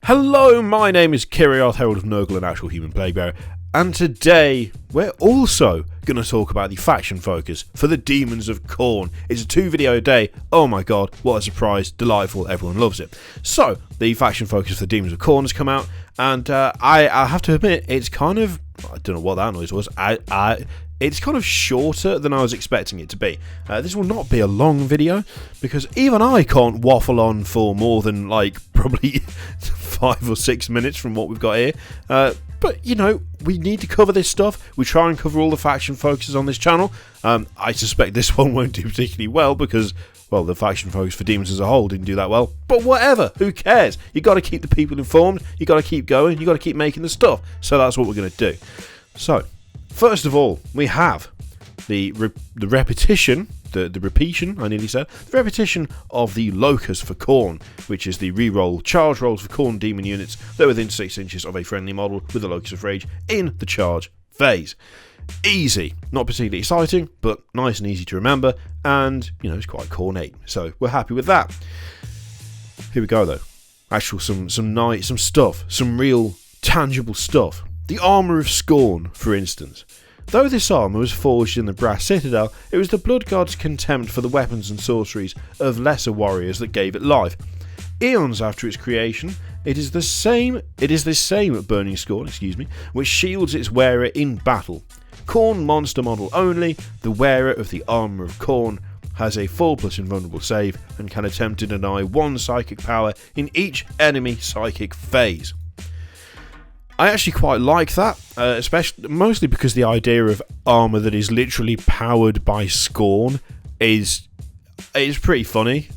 Hello, my name is Kirioth, Herald of Nurgle and Actual Human Plaguebearer, and today we're also going to talk about the faction focus for the Daemons of Khorne. It's a 2-video a day. Oh my god, what a surprise, delightful, everyone loves it. So, the faction focus for the Daemons of Khorne has come out, and I have to admit, it's kind of, I don't know what that noise was, it's kind of shorter than I was expecting it to be. This will not be a long video, because even I can't waffle on for more than, probably 5 or 6 minutes from what we've got here. But, you know, we need to cover this stuff. We try and cover all the faction focuses on this channel. I suspect this one won't do particularly well, because, well, the faction focus for Demons as a whole didn't do that well. But whatever, who cares? You got to keep the people informed, you got to keep going, you got to keep making the stuff. So that's what we're going to do. So, first of all, we have the repetition, the repetition, I nearly said, the repetition of the Locus for Khorne, which is the reroll charge rolls for Khorne demon units that are within 6 inches of a friendly model with the Locus of Rage in the charge phase. Easy, not particularly exciting, but nice and easy to remember, and, you know, it's quite Khorne-ate, so we're happy with that. Here we go, though. Actual, some stuff, some real tangible stuff. The Armour of Scorn, for instance. Though this armour was forged in the Brass Citadel, it was the Blood God's contempt for the weapons and sorceries of lesser warriors that gave it life. Eons after its creation, it is this same Burning Scorn, which shields its wearer in battle. Khorne monster model only, the wearer of the Armour of Khorne has a 4+ invulnerable save and can attempt to deny 1 psychic power in each enemy psychic phase. I actually quite like that, mostly because the idea of armour that is literally powered by scorn is pretty funny.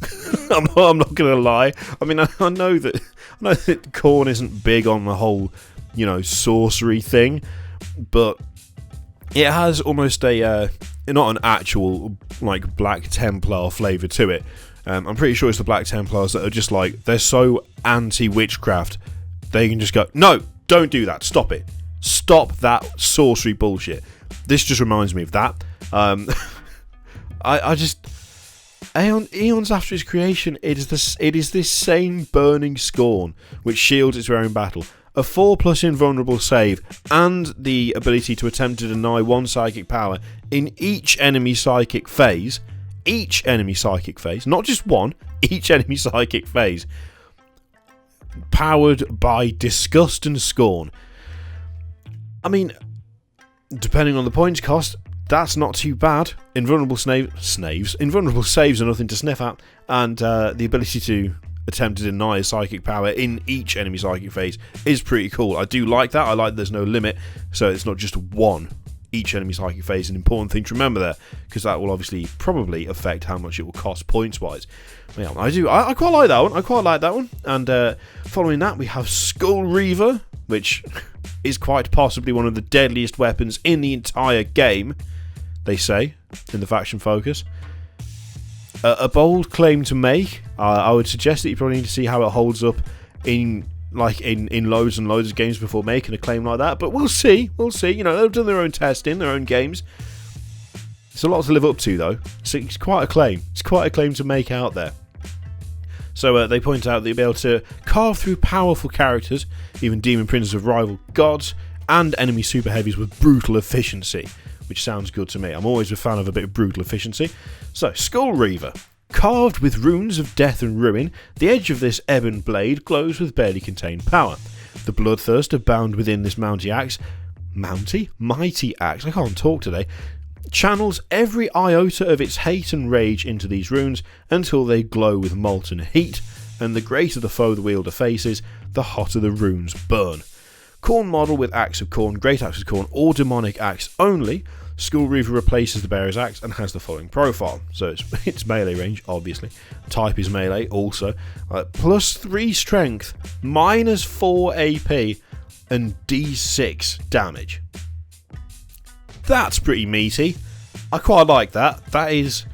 I'm not going to lie. I mean, I know that Khorne isn't big on the whole, you know, sorcery thing, but it has almost a not an actual Black Templar flavour to it. I'm pretty sure it's the Black Templars that are just they're so anti-witchcraft, they can just go, no. Don't do that. Stop it. Stop that sorcery bullshit. This just reminds me of that. Eons after its creation, it is this same Burning Scorn which shields its wearer in battle. A 4+ invulnerable save and the ability to attempt to deny 1 psychic power in each enemy psychic phase. Each enemy psychic phase, not just one. Each enemy psychic phase. Powered by disgust and scorn. I mean, depending on the points cost, that's not too bad. Invulnerable invulnerable saves are nothing to sniff at, and the ability to attempt to deny a psychic power in each enemy psychic phase is pretty cool. I do like that. I like there's no limit, so it's not just one. Each enemy psychic phase is an important thing to remember there, because that will obviously probably affect how much it will cost points wise. Yeah, I quite like that one. And following that, we have Skull Reaver, which is quite possibly one of the deadliest weapons in the entire game, they say, in the faction focus. A bold claim to make. I would suggest that you probably need to see how it holds up in loads and loads of games before making a claim like that, but we'll see. You know, they've done their own testing, their own games. It's a lot to live up to, though. It's quite a claim. It's quite a claim to make out there. So they point out that you'll be able to carve through powerful characters, even demon princes of rival gods, and enemy super heavies with brutal efficiency, which sounds good to me. I'm always a fan of a bit of brutal efficiency. So, Skull Reaver. Carved with runes of death and ruin, the edge of this ebon blade glows with barely contained power. The bloodthirster bound within this mighty axe, I can't talk today, channels every iota of its hate and rage into these runes until they glow with molten heat, and the greater the foe the wielder faces, the hotter the runes burn. Khorne model with Axe of Khorne, Great Axe of Khorne, or Demonic Axe only. Skull Reaver replaces the bearer's axe and has the following profile. So it's melee range, obviously. Type is melee also. +3 strength, -4 AP, and D6 damage. That's pretty meaty. I quite like that. That's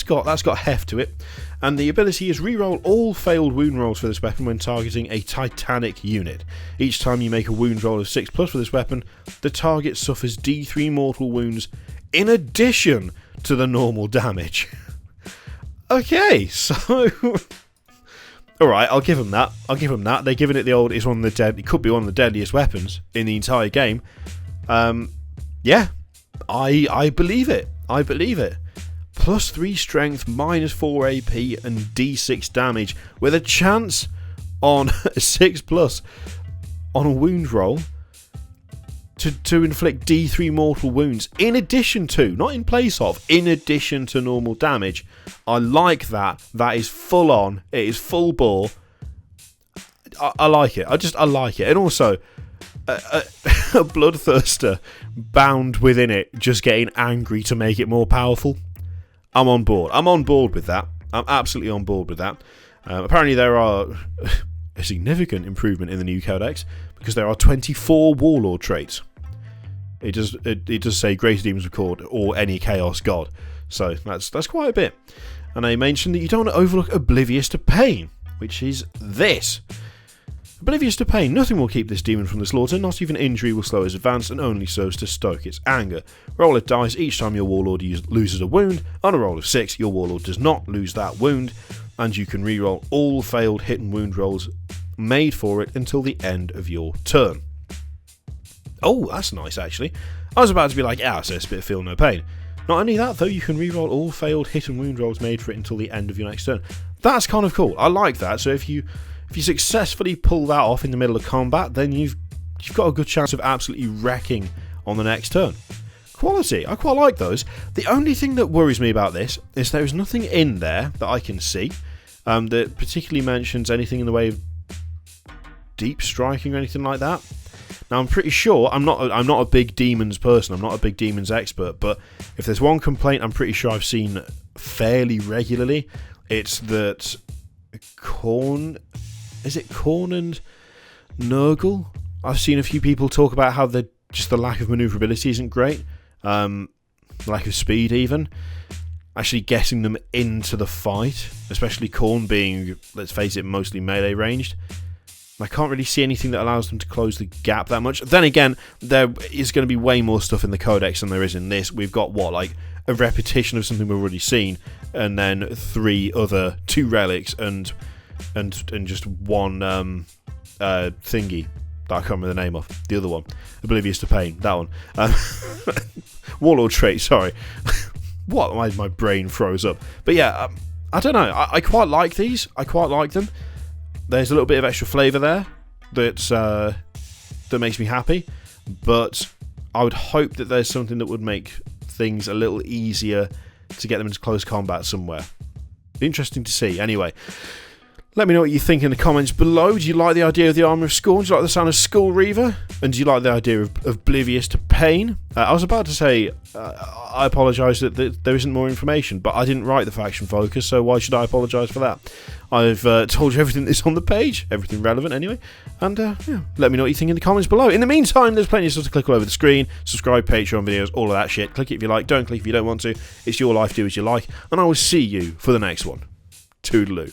got heft to it. And the ability is reroll all failed wound rolls for this weapon when targeting a Titanic unit. Each time you make a wound roll of 6+ for this weapon, the target suffers D3 mortal wounds in addition to the normal damage. Okay, so Alright, I'll give them that. They're giving it the old, it's one of the dead, it could be one of the deadliest weapons in the entire game. Yeah, I believe it. Plus 3 strength, minus 4 AP, and D6 damage, with a chance on a 6+ on a wound roll to inflict D3 mortal wounds, in addition to, not in place of, in addition to normal damage. I like that. That is full on. It is full bore. I like it. I like it. And also, a bloodthirster bound within it, just getting angry to make it more powerful. I'm on board. I'm on board with that. I'm absolutely on board with that. Apparently there are a significant improvement in the new codex, because there are 24 warlord traits. It does say Greater Demons of Khorne or any Chaos God. So that's quite a bit. And I mentioned that you don't want to overlook Oblivious to Pain, which is this. Oblivious to Pain. Nothing will keep this demon from the slaughter, not even injury will slow its advance, and only serves to stoke its anger. Roll a dice each time your warlord loses a wound. On a roll of 6, your warlord does not lose that wound, and you can reroll all failed hit and wound rolls made for it until the end of your turn. Oh, that's nice, actually. I was about to be like, so it's a bit of feel no pain. Not only that, though, you can reroll all failed hit and wound rolls made for it until the end of your next turn. That's kind of cool. I like that. So if you successfully pull that off in the middle of combat, then you've got a good chance of absolutely wrecking on the next turn. Quality. I quite like those. The only thing that worries me about this is there is nothing in there that I can see that particularly mentions anything in the way of deep striking or anything like that. Now, I'm pretty sure I'm not a big demons person. I'm not a big demons expert, but if there's one complaint I'm pretty sure I've seen fairly regularly, it's that Khorne and Nurgle? I've seen a few people talk about how the lack of maneuverability isn't great, lack of speed even. Actually getting them into the fight, especially Khorne being, let's face it, mostly melee ranged. I can't really see anything that allows them to close the gap that much. Then again, there is going to be way more stuff in the codex than there is in this. We've got, like a repetition of something we've already seen, and then 2 relics and just one thingy that I can't remember the name of. The other one, Oblivious to Pain, that one. Warlord trait, sorry. What? My brain froze up. But yeah, I don't know. I quite like these. I quite like them. There's a little bit of extra flavour there that makes me happy, but I would hope that there's something that would make things a little easier to get them into close combat somewhere. Interesting to see. Anyway, let me know what you think in the comments below. Do you like the idea of the Armour of Scorn? Do you like the sound of Skull Reaver? And do you like the idea of Oblivious to Pain? I was about to say, I apologise that there isn't more information, but I didn't write the faction focus, so why should I apologise for that? I've told you everything that's on the page, everything relevant anyway, and let me know what you think in the comments below. In the meantime, there's plenty of stuff to click all over the screen, subscribe, Patreon videos, all of that shit. Click it if you like, don't click if you don't want to. It's your life, do as you like, and I will see you for the next one. Toodaloo.